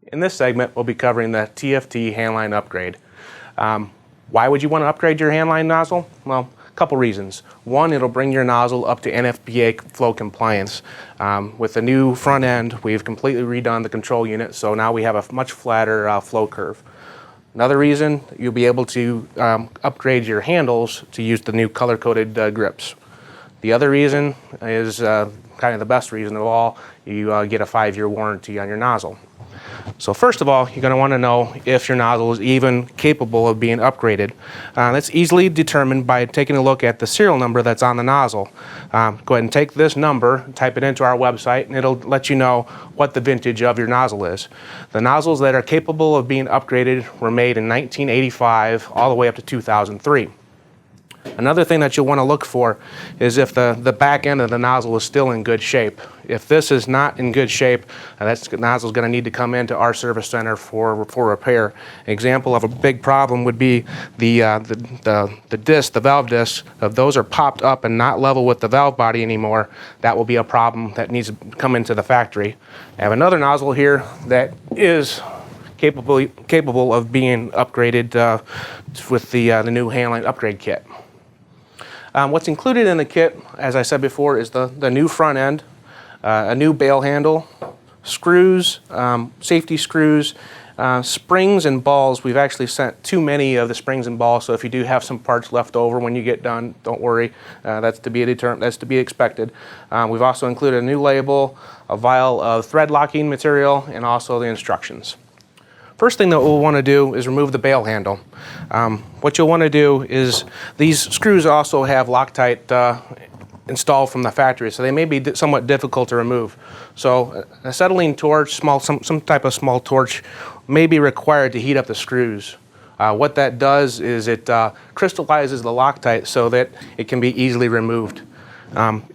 In this segment, we'll be covering the TFT Handline Upgrade. Why would you want to upgrade your handline nozzle? Well, a couple reasons. One, it'll bring your nozzle up to NFPA flow compliance. With the new front end, we've completely redone the control unit, so now we have a much flatter flow curve. Another reason, you'll be able to upgrade your handles to use the new color-coded grips. The other reason is kind of the best reason of all, you get a 5-year warranty on your nozzle. So first of all, you're going to want to know if your nozzle is even capable of being upgraded. That's easily determined by taking a look at the serial number that's on the nozzle. Go ahead and take this number, type it into our website, and it'll let you know what the vintage of your nozzle is. The nozzles that are capable of being upgraded were made in 1985 all the way up to 2003. Another thing that you'll want to look for is if the back end of the nozzle is still in good shape. If this is not in good shape, that nozzle is going to need to come into our service center for repair. An example of a big problem would be the disc, the valve discs. If those are popped up and not level with the valve body anymore, that will be a problem that needs to come into the factory. I have another nozzle here that is capable of being upgraded with the new Handline Upgrade kit. What's included in the kit, as I said before, is the new front end, a new bail handle, screws, safety screws, springs and balls. We've actually sent too many of the springs and balls, so if you do have some parts left over when you get done, don't worry. That's to be expected. We've also included a new label, a vial of thread locking material, and also the instructions. First thing that we'll want to do is remove the bail handle. What you'll want to do is, these screws also have Loctite installed from the factory, so they may be somewhat difficult to remove. So a acetylene torch, some type of small torch, may be required to heat up the screws. What that does is it crystallizes the Loctite so that it can be easily removed.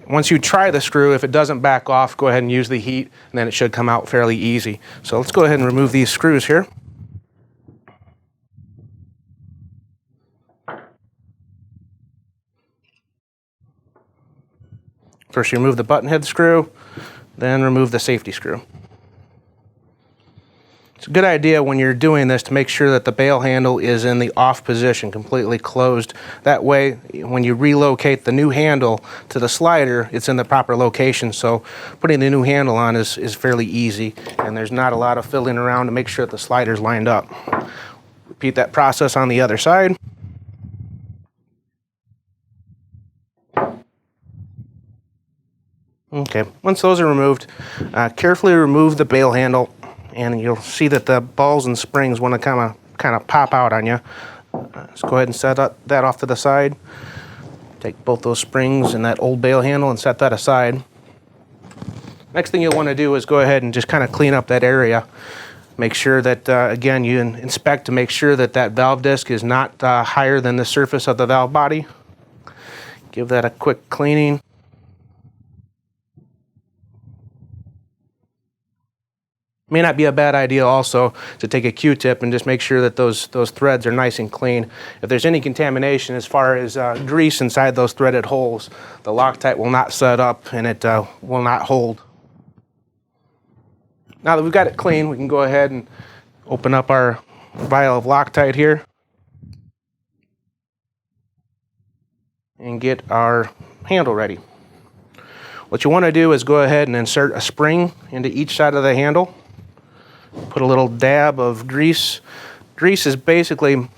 Once you try the screw, if it doesn't back off, go ahead and use the heat, and then it should come out fairly easy. So let's go ahead and remove these screws here. First you remove the button head screw, then remove the safety screw. It's a good idea when you're doing this to make sure that the bail handle is in the off position, completely closed. That way, when you relocate the new handle to the slider, it's in the proper location. So putting the new handle on is fairly easy, and there's not a lot of fiddling around to make sure that the slider's lined up. Repeat that process on the other side. Okay, once those are removed, carefully remove the bail handle, and you'll see that the balls and springs want to kind of pop out on you. Let's go ahead and set that off to the side. Take both those springs and that old bail handle and set that aside. Next thing you'll want to do is go ahead and just kind of clean up that area. Make sure that, again, you inspect to make sure that that valve disc is not higher than the surface of the valve body. Give that a quick cleaning. May not be a bad idea also to take a Q-tip and just make sure that those threads are nice and clean. If there's any contamination as far as grease inside those threaded holes, the Loctite will not set up and it will not hold. Now that we've got it clean, we can go ahead and open up our vial of Loctite here and get our handle ready. What you want to do is go ahead and insert a spring into each side of the handle. Put a little dab of grease. Grease is basically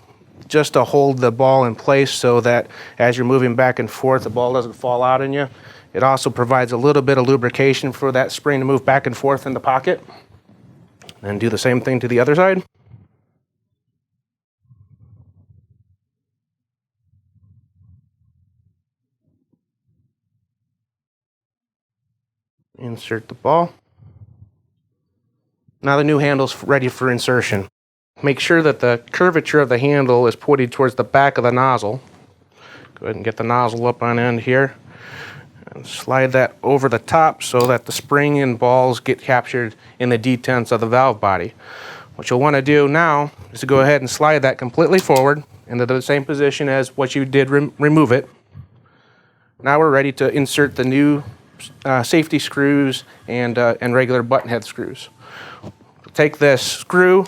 just to hold the ball in place so that as you're moving back and forth, the ball doesn't fall out on you. It also provides a little bit of lubrication for that spring to move back and forth in the pocket. And do the same thing to the other side. Insert the ball. Now the new handle's ready for insertion. Make sure that the curvature of the handle is pointed towards the back of the nozzle. Go ahead and get the nozzle up on end here. And slide that over the top so that the spring and balls get captured in the detents of the valve body. What you'll want to do now is to go ahead and slide that completely forward into the same position as what you did remove it. Now we're ready to insert the new safety screws and regular button head screws. take this screw,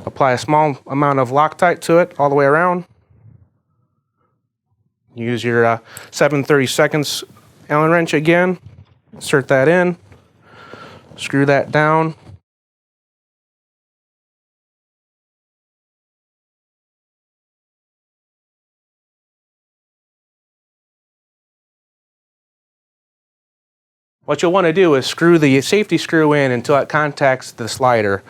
apply a small amount of Loctite to it all the way around. Use your 7/32 Allen wrench again, insert that in, screw that down. What you'll want to do is screw the safety screw in until it contacts the slider.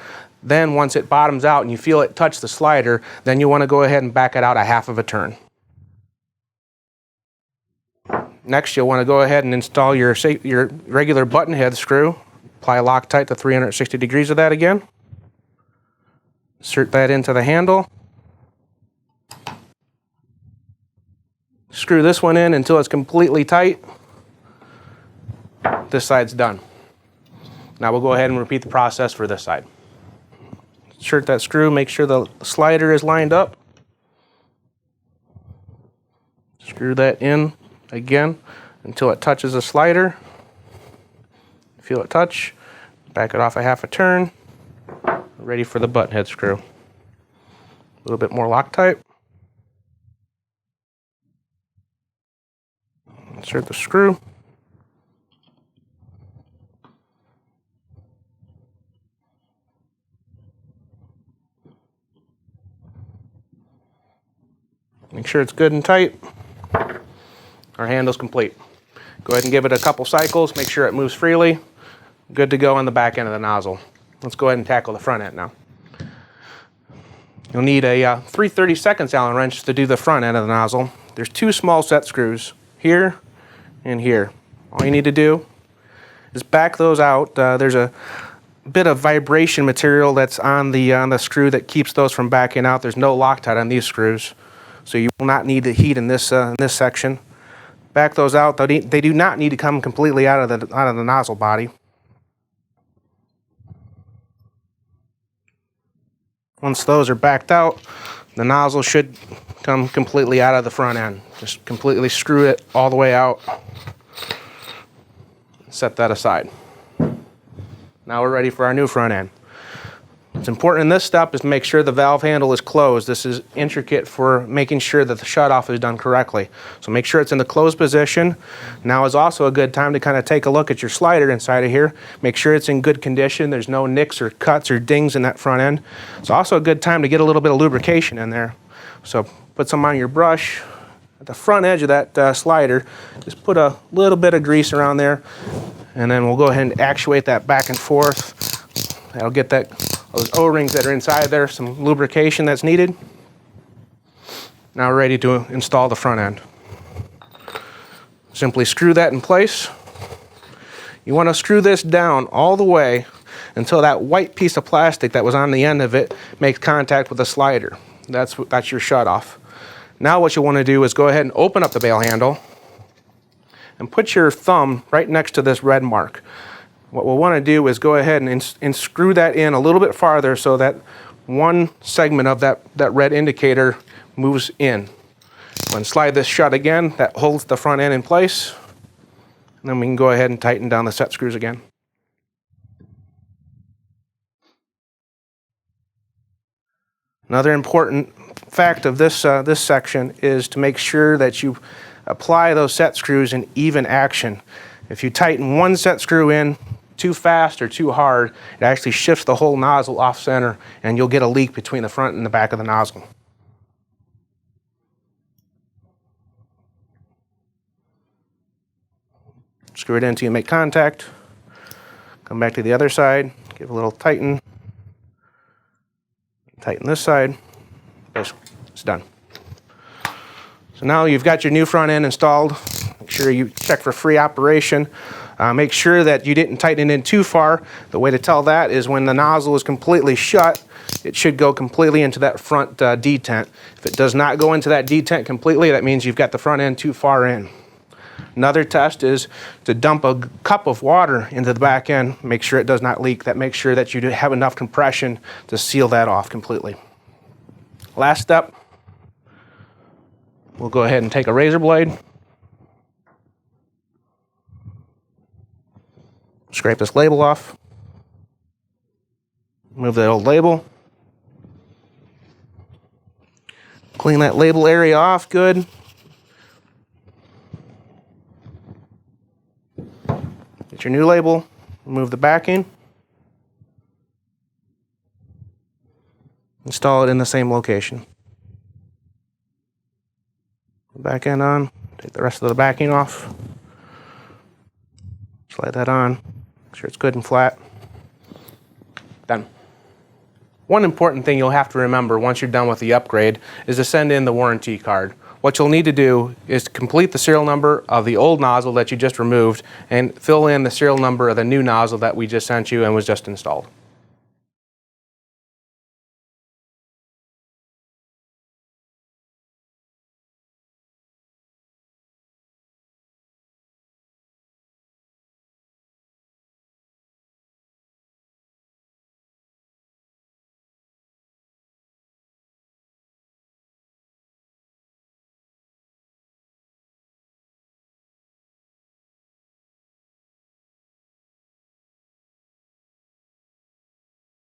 Then once it bottoms out and you feel it touch the slider, then you want to go ahead and back it out a half of a turn. Next, you'll want to go ahead and install your regular button head screw. Apply Loctite to 360 degrees of that again. Insert that into the handle. Screw this one in until it's completely tight. This side's done. Now we'll go ahead and repeat the process for this side. Insert that screw, make sure the slider is lined up. Screw that in again until it touches the slider. Feel it touch, back it off a half a turn. Ready for the button head screw. A little bit more Loctite. Insert the screw. Make sure it's good and tight. Our handle's complete. Go ahead and give it a couple cycles, make sure it moves freely. Good to go on the back end of the nozzle. Let's go ahead and tackle the front end now. You'll need a 3/32 Allen wrench to do the front end of the nozzle. There's two small set screws, here and here. All you need to do is back those out. There's a bit of vibration material that's on the screw that keeps those from backing out. There's no Loctite on these screws, so you will not need the heat in this section. Back those out. They do not need to come completely out of the nozzle body. Once those are backed out, the nozzle should come completely out of the front end. Just completely screw it all the way out. Set that aside. Now we're ready for our new front end. What's important in this step is to make sure the valve handle is closed. This is intricate for making sure that the shutoff is done correctly. So make sure it's in the closed position. Now is also a good time to kind of take a look at your slider inside of here. Make sure it's in good condition. There's no nicks or cuts or dings in that front end. It's also a good time to get a little bit of lubrication in there. So put some on your brush. At the front edge of that slider, just put a little bit of grease around there, and then we'll go ahead and actuate that back and forth. That'll get those O-rings that are inside there, some lubrication that's needed. Now we're ready to install the front end. Simply screw that in place. You want to screw this down all the way until that white piece of plastic that was on the end of it makes contact with the slider. That's your shutoff. Now what you want to do is go ahead and open up the bail handle and put your thumb right next to this red mark. What we'll want to do is go ahead and screw that in a little bit farther so that one segment of that red indicator moves in. When slide this shut again, that holds the front end in place. And then we can go ahead and tighten down the set screws again. Another important fact of this section is to make sure that you apply those set screws in even action. If you tighten one set screw in too fast or too hard, it actually shifts the whole nozzle off center and you'll get a leak between the front and the back of the nozzle. Screw it in until you make contact. Come back to the other side, give a little tighten. Tighten this side. It's done. So now you've got your new front end installed. Make sure you check for free operation. Make sure that you didn't tighten it in too far. The way to tell that is when the nozzle is completely shut, it should go completely into that front detent. If it does not go into that detent completely, that means you've got the front end too far in. Another test is to dump a cup of water into the back end. Make sure it does not leak. That makes sure that you have enough compression to seal that off completely. Last step, we'll go ahead and take a razor blade. Scrape this label off. Remove that old label. Clean that label area off good. Get your new label. Remove the backing. Install it in the same location. Back end on. Take the rest of the backing off. Slide that on. Make sure it's good and flat. Done. One important thing you'll have to remember once you're done with the upgrade is to send in the warranty card. What you'll need to do is complete the serial number of the old nozzle that you just removed and fill in the serial number of the new nozzle that we just sent you and was just installed.